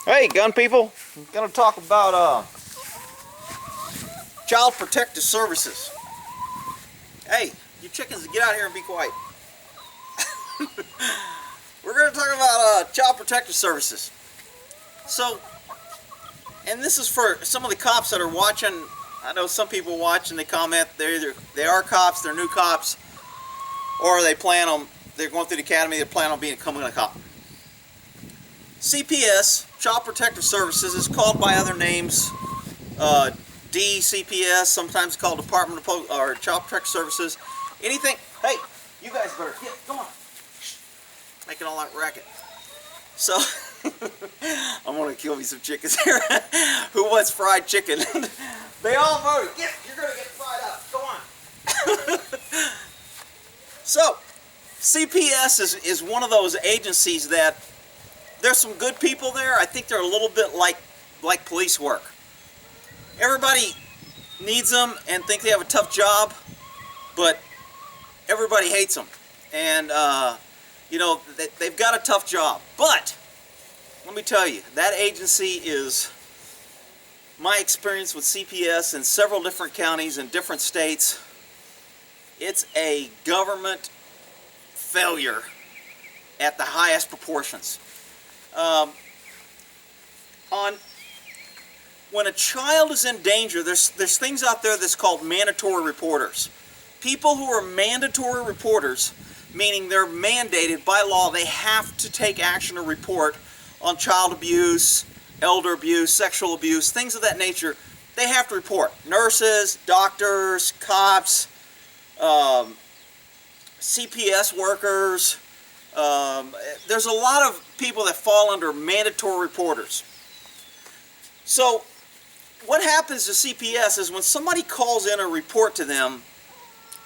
Hey, gun people, I'm gonna talk about Child Protective Services. Hey, you chickens, get out here and be quiet. We're gonna talk about Child Protective Services. So, and this is for some of the cops that are watching. I know some people watch and they comment they are cops, they're new cops, or they're going through the academy, they plan on becoming a cop. CPS, Child Protective Services, is called by other names, CPS, sometimes called Department of or Child Protective Services. Anything. Hey, you guys better get, come on, making all that racket. So, I'm gonna kill me some chickens here. Who wants fried chicken? They all voted. You're gonna get fried up. Go on. So, CPS is one of those agencies that there's some good people there. I think they're a little bit like police work. Everybody needs them and think they have a tough job, but everybody hates them. And you know, they've got a tough job. But let me tell you, that agency is, my experience with CPS in several different counties in different states, it's a government failure at the highest proportions. When a child is in danger, there's things out there that's called mandatory reporters. People who are mandatory reporters, meaning they're mandated by law, they have to take action or report on child abuse, elder abuse, sexual abuse, things of that nature. They have to report. Nurses, doctors, cops, CPS workers. There's a lot of people that fall under mandatory reporters. So what happens to CPS is when somebody calls in a report to them,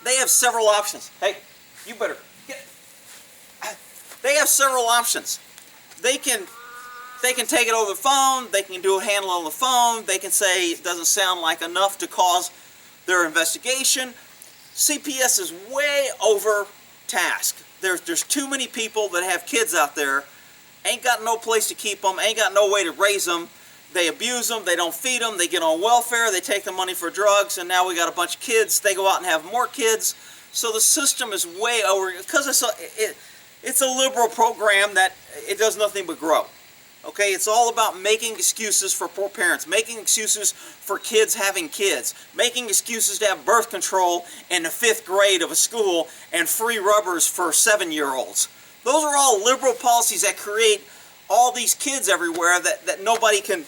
they have several options. Hey, you better get. They have several options. They can take it over the phone. They can do a handle on the phone. They can say it doesn't sound like enough to cause their investigation. CPS is way over tasked. There's too many people that have kids out there, ain't got no place to keep them, ain't got no way to raise them. They abuse them, they don't feed them, they get on welfare, they take the money for drugs, and now we got a bunch of kids. They go out and have more kids. So the system is way over, because it's a liberal program that it does nothing but grow. Okay, it's all about making excuses for poor parents, making excuses for kids having kids, making excuses to have birth control in the 5th grade of a school and free rubbers for 7-year-olds. Those are all liberal policies that create all these kids everywhere that nobody can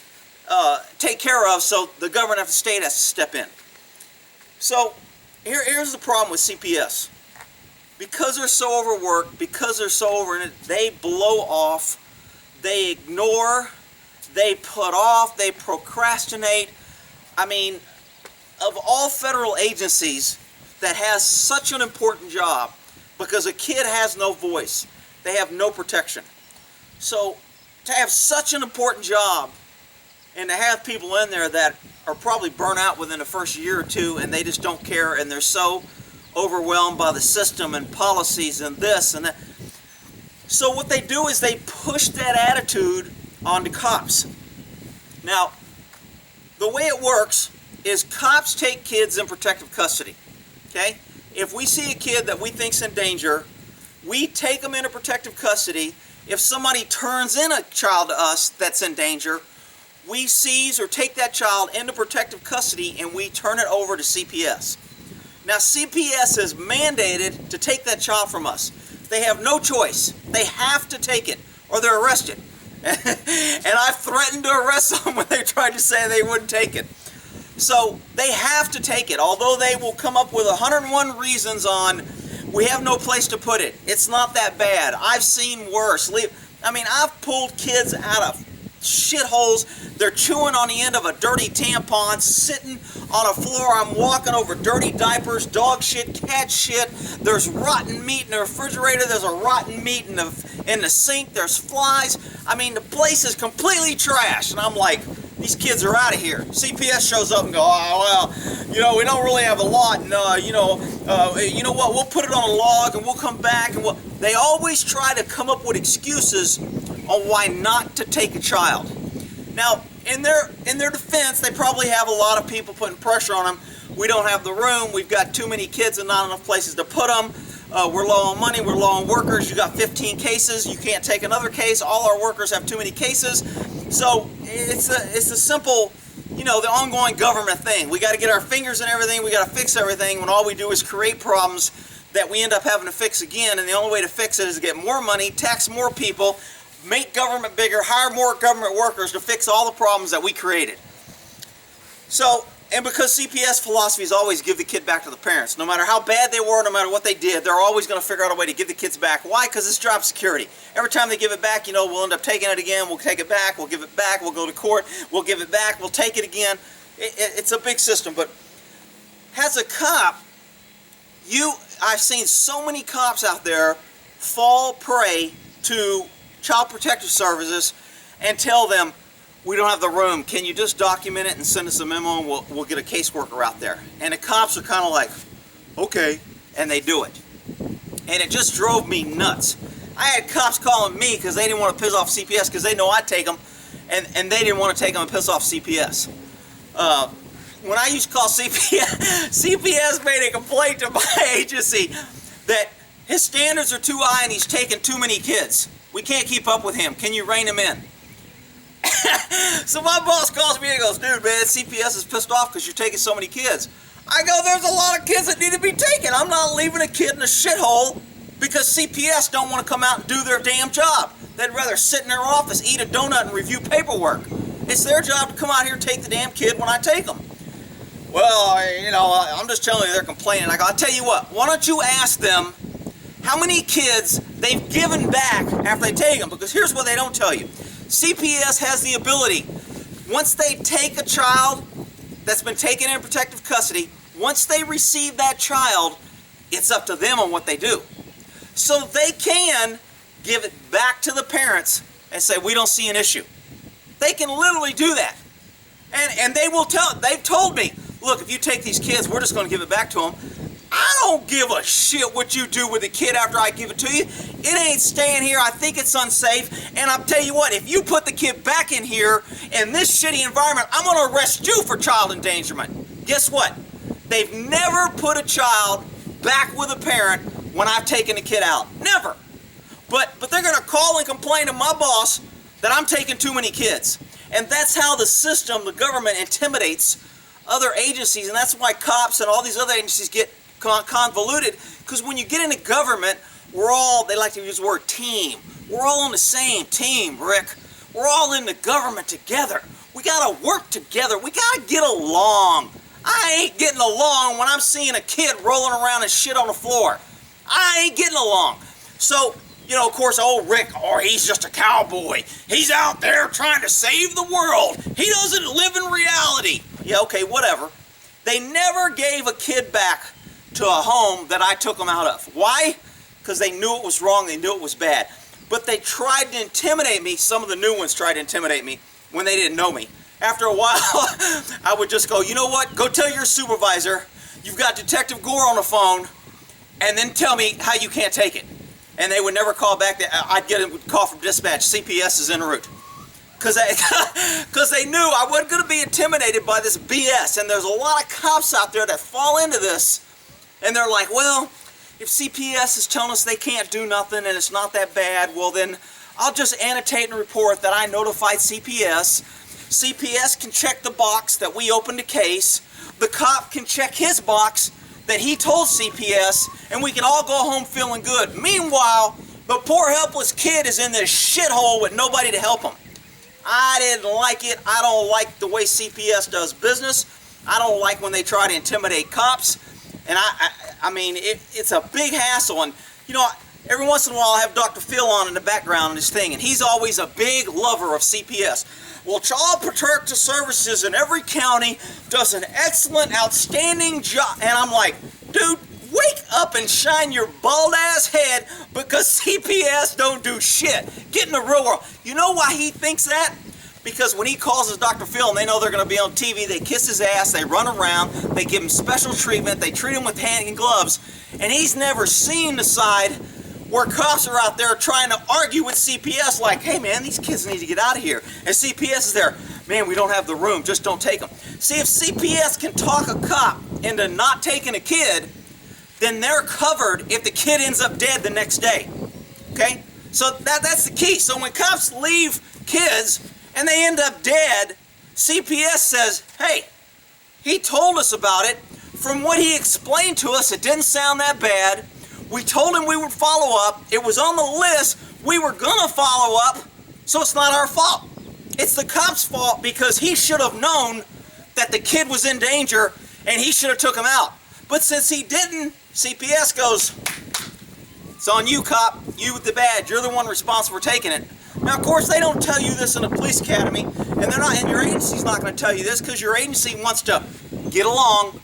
take care of, so the government of the state has to step in. So here's the problem with CPS. Because they're so overworked, because they're so over in it, they blow off. They ignore, they put off, they procrastinate. I mean, of all federal agencies that has such an important job, because a kid has no voice, they have no protection. So to have such an important job and to have people in there that are probably burnt out within the first year or two and they just don't care and they're so overwhelmed by the system and policies and this and that. So what they do is they push that attitude onto cops. Now, the way it works is cops take kids in protective custody. Okay? If we see a kid that we think's in danger, we take them into protective custody. If somebody turns in a child to us that's in danger, we seize or take that child into protective custody and we turn it over to CPS. Now, CPS is mandated to take that child from us. They have no choice. They have to take it or they're arrested. And I've threatened to arrest them when they tried to say they wouldn't take it. So they have to take it, although they will come up with 101 reasons on, we have no place to put it. It's not that bad. I've seen worse. I mean, I've pulled kids out of shitholes. They're chewing on the end of a dirty tampon, sitting on a floor. I'm walking over dirty diapers, dog shit, cat shit. There's rotten meat in the refrigerator. There's a rotten meat in the sink. There's flies. I mean, the place is completely trashed. And I'm like, these kids are out of here. CPS shows up and go, oh, well, you know, we don't really have a lot. And, you know what, we'll put it on a log and we'll come back. And they always try to come up with excuses on why not to take a child. Now, in their defense, they probably have a lot of people putting pressure on them. We don't have the room. We've got too many kids and not enough places to put them. We're low on money. We're low on workers. You got 15 cases. You can't take another case. All our workers have too many cases. So it's a simple, the ongoing government thing. We got to get our fingers in everything. We got to fix everything when all we do is create problems that we end up having to fix again. And the only way to fix it is to get more money, tax more people, make government bigger, hire more government workers to fix all the problems that we created. So, and because CPS philosophy is always give the kid back to the parents. No matter how bad they were, no matter what they did, they're always going to figure out a way to give the kids back. Why? Because it's job security. Every time they give it back, we'll end up taking it again. We'll take it back. We'll give it back. We'll go to court. We'll give it back. We'll take it again. It's a big system. But as a cop, I've seen so many cops out there fall prey to Child Protective Services and tell them, we don't have the room. Can you just document it and send us a memo and we'll get a caseworker out there? And the cops are kind of like, okay, and they do it. And it just drove me nuts. I had cops calling me because they didn't want to piss off CPS because they know I'd take them, and they didn't want to take them and piss off CPS. When I used to call CPS, CPS made a complaint to my agency that his standards are too high and he's taking too many kids. We can't keep up with him. Can you rein him in? So my boss calls me and goes, dude, man, CPS is pissed off because you're taking so many kids. I go, there's a lot of kids that need to be taken. I'm not leaving a kid in a shithole because CPS don't want to come out and do their damn job. They'd rather sit in their office, eat a donut, and review paperwork. It's their job to come out here and take the damn kid when I take them. Well, I'm just telling you they're complaining. I go, I'll tell you what, why don't you ask them how many kids they've given back after they take them? Because here's what they don't tell you. CPS has the ability, once they take a child that's been taken in protective custody, once they receive that child, it's up to them on what they do. So they can give it back to the parents and say, we don't see an issue. They can literally do that. And they will they've told me, look, if you take these kids, we're just going to give it back to them. I don't give a shit what you do with the kid after I give it to you. It ain't staying here. I think it's unsafe. And I'll tell you what, if you put the kid back in here in this shitty environment, I'm going to arrest you for child endangerment. Guess what? They've never put a child back with a parent when I've taken the kid out. Never. But they're going to call and complain to my boss that I'm taking too many kids. And that's how the system, the government, intimidates other agencies. And that's why cops and all these other agencies get convoluted, because when you get into government, they like to use the word team. We're all on the same team, Rick. We're all in the government together. We gotta work together. We gotta get along. I ain't getting along when I'm seeing a kid rolling around and shit on the floor. I ain't getting along. So, of course, Rick, he's just a cowboy. He's out there trying to save the world. He doesn't live in reality. Yeah, okay, whatever. They never gave a kid back to a home that I took them out of. Why? Because they knew it was wrong, they knew it was bad. But they tried to intimidate me. Some of the new ones tried to intimidate me when they didn't know me. After a while, I would just go, you know what? Go tell your supervisor you've got Detective Gore on the phone, and then tell me how you can't take it. And they would never call back. I'd get a call from dispatch, CPS is en route. Because they knew I wasn't going to be intimidated by this BS. And there's a lot of cops out there that fall into this. And they're like, well, if CPS is telling us they can't do nothing and it's not that bad, well then I'll just annotate and report that I notified CPS. CPS can check the box that we opened a case. The cop can check his box that he told CPS, and we can all go home feeling good. Meanwhile, the poor helpless kid is in this shithole with nobody to help him. I didn't like it. I don't like the way CPS does business. I don't like when they try to intimidate cops. And I mean, it's a big hassle. And, every once in a while I have Dr. Phil on in the background in this thing, and he's always a big lover of CPS. Well, Child Protective Services in every county does an excellent, outstanding job. And I'm like, dude, wake up and shine your bald ass head because CPS don't do shit. Get in the real world. You know why he thinks that? Because when he calls his Dr. Phil and they know they're going to be on TV, they kiss his ass, they run around, they give him special treatment, they treat him with hand and gloves, and he's never seen the side where cops are out there trying to argue with CPS like, hey man, these kids need to get out of here. And CPS is there, man, we don't have the room, just don't take them. See, if CPS can talk a cop into not taking a kid, then they're covered if the kid ends up dead the next day. Okay? So that's the key. So when cops leave kids and they end up dead, CPS says, hey, he told us about it. From what he explained to us, it didn't sound that bad. We told him we would follow up. It was on the list. We were gonna follow up, so it's not our fault. It's the cop's fault because he should have known that the kid was in danger and he should have took him out. But since he didn't, CPS goes, it's on you, cop. You with the badge. You're the one responsible for taking it. Now, of course, they don't tell you this in a police academy, and they're not. And your agency's not going to tell you this because your agency wants to get along,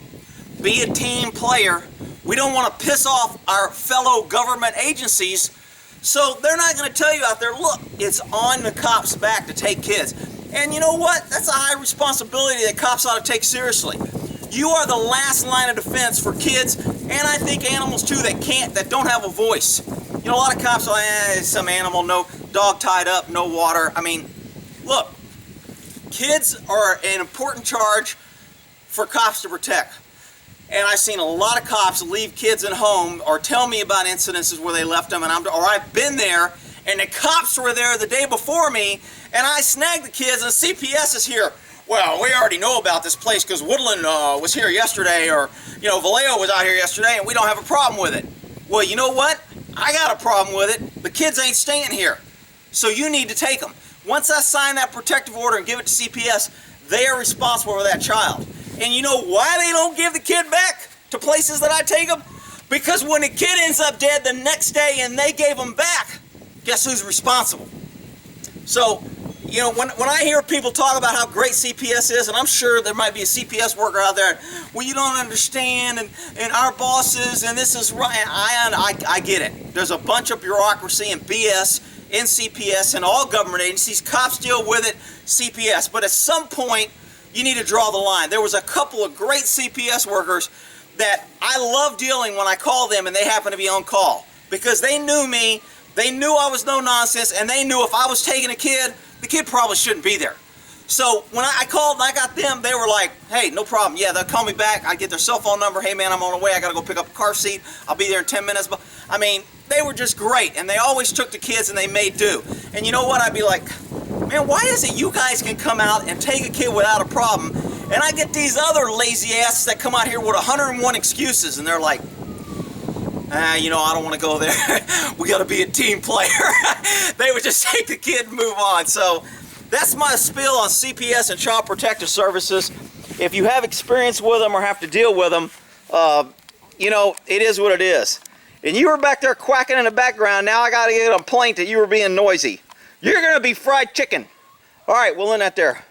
be a team player. We don't want to piss off our fellow government agencies, so they're not going to tell you out there, look, it's on the cops' back to take kids. And you know what? That's a high responsibility that cops ought to take seriously. You are the last line of defense for kids, and I think animals too that don't have a voice. You know, a lot of cops are, some animal, no dog tied up, no water. I mean, look, kids are an important charge for cops to protect. And I've seen a lot of cops leave kids at home or tell me about incidences where they left them, and I've been there, and the cops were there the day before me, and I snagged the kids, and CPS is here. Well, we already know about this place because Woodland was here yesterday, or, you know, Vallejo was out here yesterday, and we don't have a problem with it. Well, you know what? I got a problem with it. The kids ain't staying here, so you need to take them. Once I sign that protective order and give it to CPS, they are responsible for that child. And you know why they don't give the kid back to places that I take them? Because when the kid ends up dead the next day and they gave him back, guess who's responsible? So, you know, when I hear people talk about how great CPS is, and I'm sure there might be a CPS worker out there, well, you don't understand, and our bosses, and this is right, I get it. There's a bunch of bureaucracy and BS in CPS and all government agencies. Cops deal with it, CPS. But at some point, you need to draw the line. There was a couple of great CPS workers that I love dealing when I call them and they happen to be on call. Because they knew me, they knew I was no nonsense, and they knew if I was taking a kid, the kid probably shouldn't be there. So when I called and I got them, they were like, hey, no problem. Yeah, they'll call me back. I get their cell phone number. Hey, man, I'm on the way. I got to go pick up a car seat. I'll be there in 10 minutes. But I mean, they were just great, and they always took the kids and they made do. And you know what? I'd be like, man, why is it you guys can come out and take a kid without a problem, and I get these other lazy asses that come out here with 101 excuses, and they're like, you know, I don't want to go there. We got to be a team player. They would just take the kid and move on. So that's my spiel on CPS and Child Protective Services. If you have experience with them or have to deal with them, you know, it is what it is. And you were back there quacking in the background. Now I got to get a complaint that you were being noisy. You're going to be fried chicken. All right, we'll end that there.